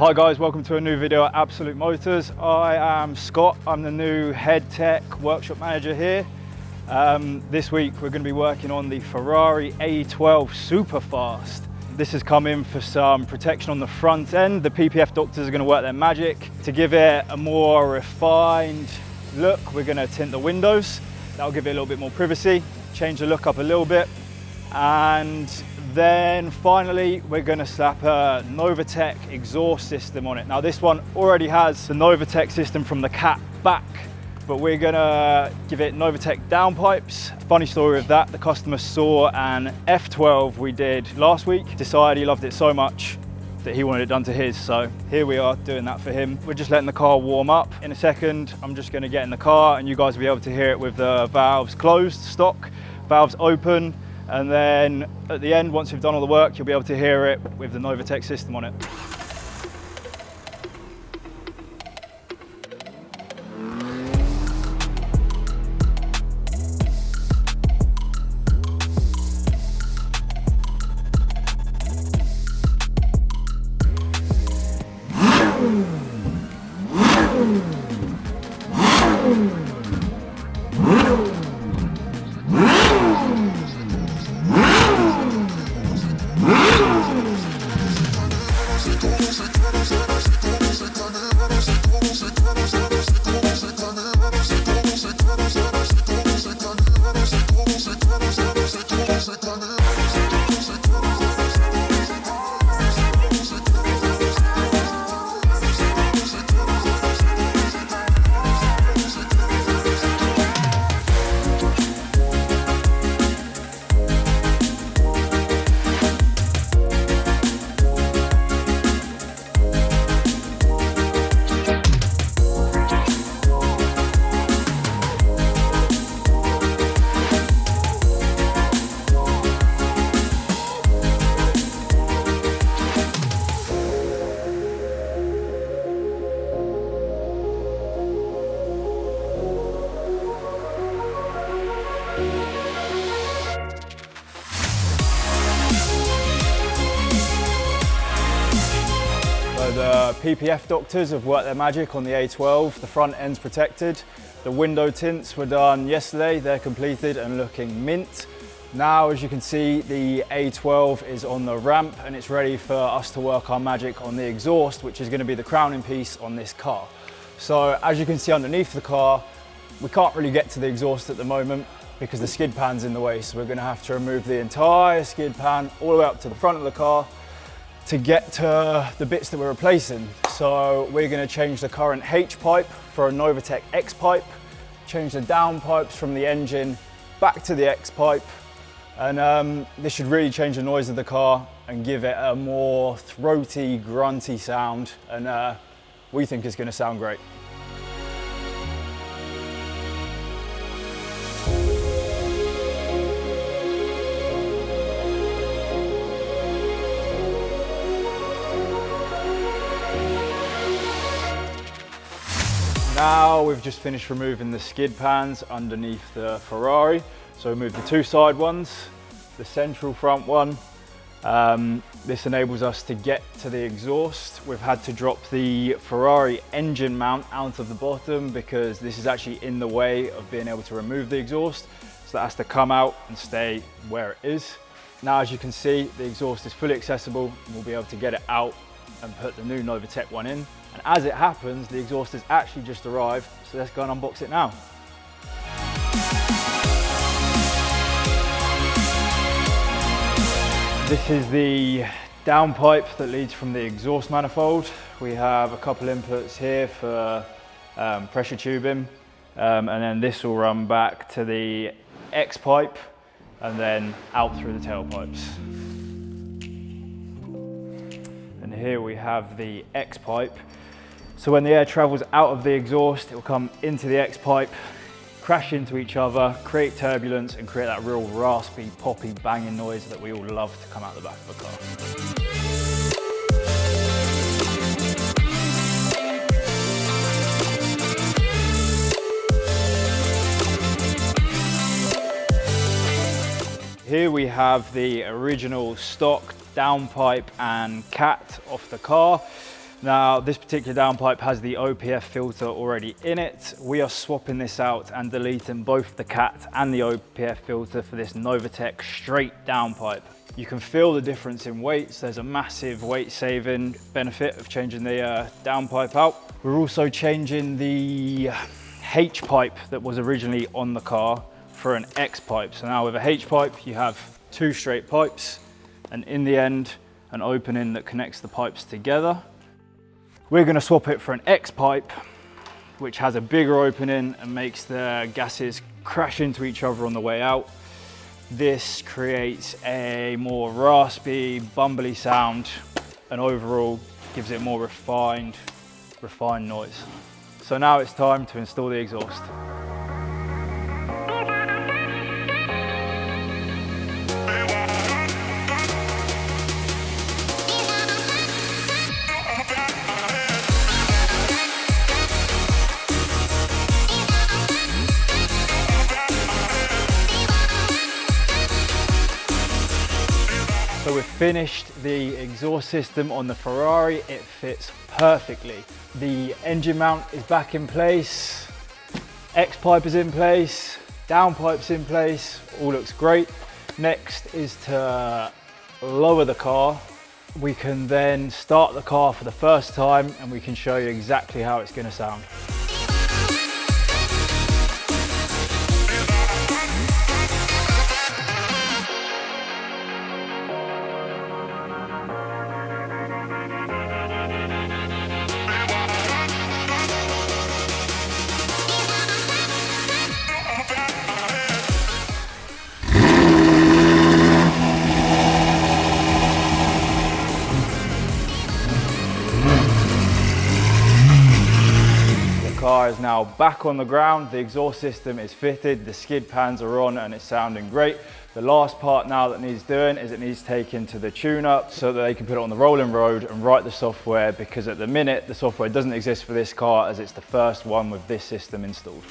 Hi guys, welcome to a new video at Absolute Motors. I am Scott, I'm the new head tech workshop manager here. This week we're going to be working on the Ferrari F12 Superfast. This has come in for some protection on the front end. The PPF doctors are going to work their magic. To give it a more refined look, we're going to tint the windows. That'll give it a little bit more privacy, change the look up a little bit. And then finally, we're going to slap a Novitec exhaust system on it. Now this one already has the Novitec system from the Cat back, but we're going to give it Novitec downpipes. Funny story of that, the customer saw an F12 we did last week, decided he loved it so much that he wanted it done to his, so here we are doing that for him. We're just letting the car warm up. In a second, I'm just going to get in the car and you guys will be able to hear it with the valves closed, stock, valves open. And then at the end, once we've done all the work, you'll be able to hear it with the Novitec system on it. The PPF doctors have worked their magic on the A12. The front end's protected. The window tints were done yesterday. They're completed and looking mint. Now, as you can see, the A12 is on the ramp and it's ready for us to work our magic on the exhaust, which is going to be the crowning piece on this car. So as you can see underneath the car, we can't really get to the exhaust at the moment because the skid pan's in the way. So we're going to have to remove the entire skid pan all the way up to the front of the car to get to the bits that we're replacing. So we're going to change the current H-pipe for a Novitec X-Pipe, change the downpipes from the engine back to the X-Pipe, and this should really change the noise of the car and give it a more throaty, grunty sound, and we think it's going to sound great. Now we've just finished removing the skid pans underneath the Ferrari. So we moved the two side ones, the central front one. This enables us to get to the exhaust. We've had to drop the Ferrari engine mount out of the bottom because this is actually in the way of being able to remove the exhaust. So that has to come out and stay where it is. Now, as you can see, the exhaust is fully accessible and we'll be able to get it out and put the new Novitec one in. And as it happens, the exhaust has actually just arrived, so let's go and unbox it now. This is the downpipe that leads from the exhaust manifold. We have a couple inputs here for pressure tubing, and then this will run back to the X-pipe and then out through the tailpipes. And here we have the X-pipe. So when the air travels out of the exhaust, it will come into the X-pipe, crash into each other, create turbulence and create that real raspy, poppy, banging noise that we all love to come out the back of a car. Here we have the original stock downpipe and cat off the car. Now, this particular downpipe has the OPF filter already in it. We are swapping this out and deleting both the Cat and the OPF filter for this Novitec straight downpipe. You can feel the difference in weights. There's a massive weight saving benefit of changing the downpipe out. We're also changing the H-pipe that was originally on the car for an X-pipe. So now with a H-pipe, you have two straight pipes, and in the end, an opening that connects the pipes together. We're going to swap it for an X-pipe, which has a bigger opening and makes the gases crash into each other on the way out. This creates a more raspy, bumbly sound, and overall gives it more refined noise. So now it's time to install the exhaust. So we've finished the exhaust system on the Ferrari. It fits perfectly. The engine mount is back in place, X-pipe is in place, downpipe's in place, all looks great. Next is to lower the car. We can then start the car for the first time and we can show you exactly how it's going to sound. The car is now back on the ground, the exhaust system is fitted, the skid pans are on and it's sounding great. The last part now that needs doing is it needs taken to the tuner so that they can put it on the rolling road and write the software, because at the minute the software doesn't exist for this car as it's the first one with this system installed.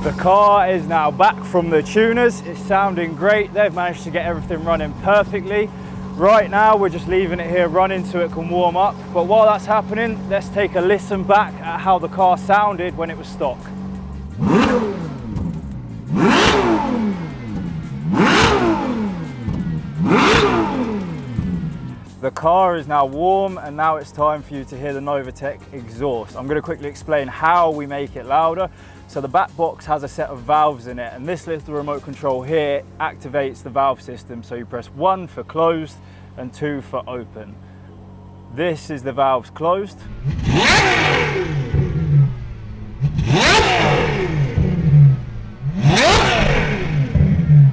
The car is now back from the tuners. It's sounding great. They've managed to get everything running perfectly. Right now we're just leaving it here running so it can warm up. But while that's happening, let's take a listen back at how the car sounded when it was stock. The car is now warm and now it's time for you to hear the Novitec exhaust. I'm going to quickly explain how we make it louder. So the back box has a set of valves in it, and this little remote control here activates the valve system. So you press 1 for closed and 2 for open. This is the valves closed.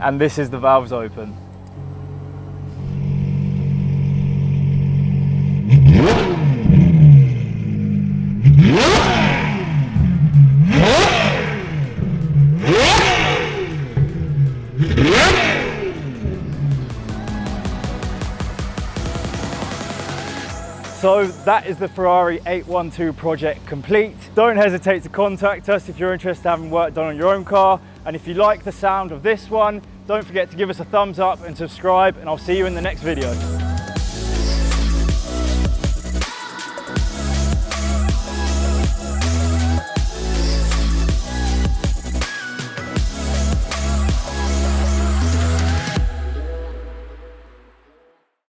And this is the valves open. So that is the Ferrari 812 project complete. Don't hesitate to contact us if you're interested in having work done on your own car. And if you like the sound of this one, don't forget to give us a thumbs up and subscribe, and I'll see you in the next video.